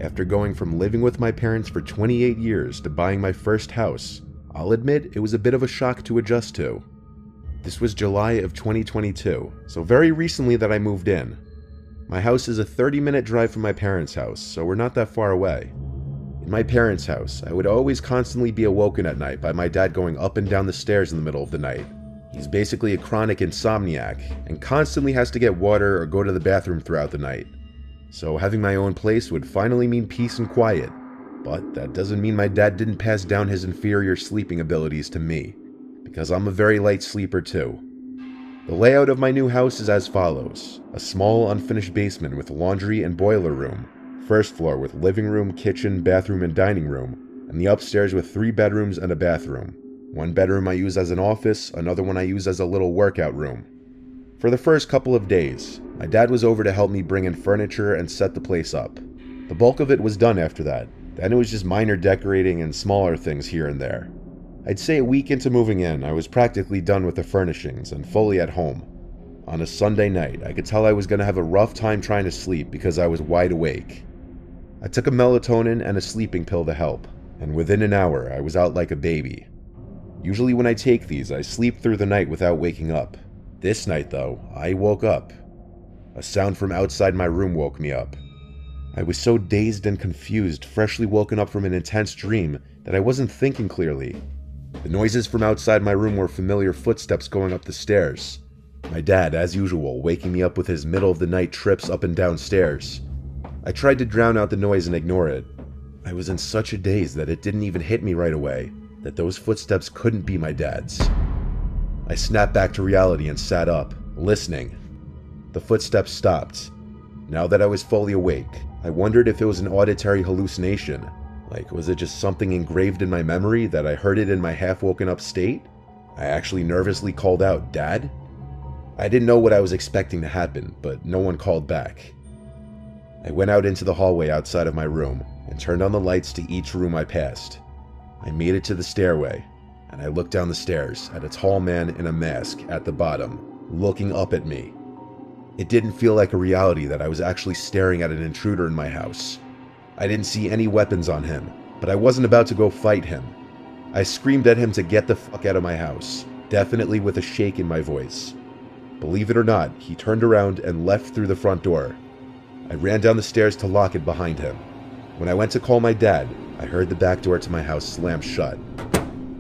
After going from living with my parents for 28 years to buying my first house, I'll admit it was a bit of a shock to adjust to. This was July of 2022, so very recently that I moved in. My house is a 30-minute drive from my parents' house, so we're not that far away. In my parents' house, I would always constantly be awoken at night by my dad going up and down the stairs in the middle of the night. He's basically a chronic insomniac, and constantly has to get water or go to the bathroom throughout the night. So having my own place would finally mean peace and quiet, but that doesn't mean my dad didn't pass down his inferior sleeping abilities to me, because I'm a very light sleeper too. The layout of my new house is as follows: a small unfinished basement with laundry and boiler room, first floor with living room, kitchen, bathroom, and dining room, and the upstairs with 3 bedrooms and a bathroom. One bedroom I use as an office, another one I use as a little workout room. For the first couple of days, my dad was over to help me bring in furniture and set the place up. The bulk of it was done after that. Then it was just minor decorating and smaller things here and there. I'd say a week into moving in, I was practically done with the furnishings and fully at home. On a Sunday night, I could tell I was going to have a rough time trying to sleep because I was wide awake. I took a melatonin and a sleeping pill to help, and within an hour, I was out like a baby. Usually when I take these, I sleep through the night without waking up. This night, though, I woke up. A sound from outside my room woke me up. I was so dazed and confused, freshly woken up from an intense dream, that I wasn't thinking clearly. The noises from outside my room were familiar footsteps going up the stairs. My dad, as usual, waking me up with his middle-of-the-night trips up and down stairs. I tried to drown out the noise and ignore it. I was in such a daze that it didn't even hit me right away, that those footsteps couldn't be my dad's. I snapped back to reality and sat up, listening. The footsteps stopped. Now that I was fully awake, I wondered if it was an auditory hallucination. Like, was it just something engraved in my memory that I heard it in my half-woken up state? I actually nervously called out, "Dad?" I didn't know what I was expecting to happen, but no one called back. I went out into the hallway outside of my room and turned on the lights to each room I passed. I made it to the stairway, and I looked down the stairs at a tall man in a mask at the bottom, looking up at me. It didn't feel like a reality that I was actually staring at an intruder in my house. I didn't see any weapons on him, but I wasn't about to go fight him. I screamed at him to get the fuck out of my house, definitely with a shake in my voice. Believe it or not, he turned around and left through the front door. I ran down the stairs to lock it behind him. When I went to call my dad, I heard the back door to my house slam shut.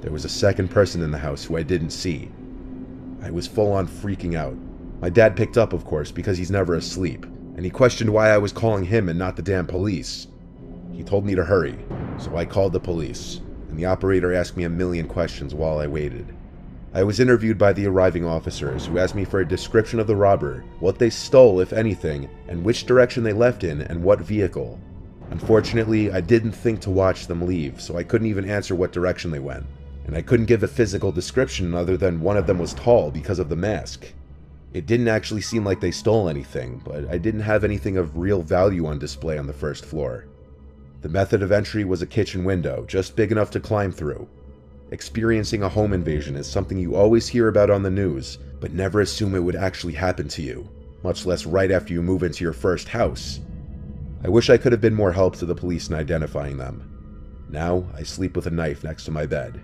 There was a second person in the house who I didn't see. I was full on freaking out. My dad picked up, of course, because he's never asleep, and he questioned why I was calling him and not the damn police. He told me to hurry, so I called the police, and the operator asked me a million questions while I waited. I was interviewed by the arriving officers, who asked me for a description of the robber, what they stole, if anything, and which direction they left in, and what vehicle. Unfortunately, I didn't think to watch them leave, so I couldn't even answer what direction they went. And I couldn't give a physical description other than one of them was tall because of the mask. It didn't actually seem like they stole anything, but I didn't have anything of real value on display on the first floor. The method of entry was a kitchen window, just big enough to climb through. Experiencing a home invasion is something you always hear about on the news, but never assume it would actually happen to you, much less right after you move into your first house. I wish I could have been more help to the police in identifying them. Now, I sleep with a knife next to my bed.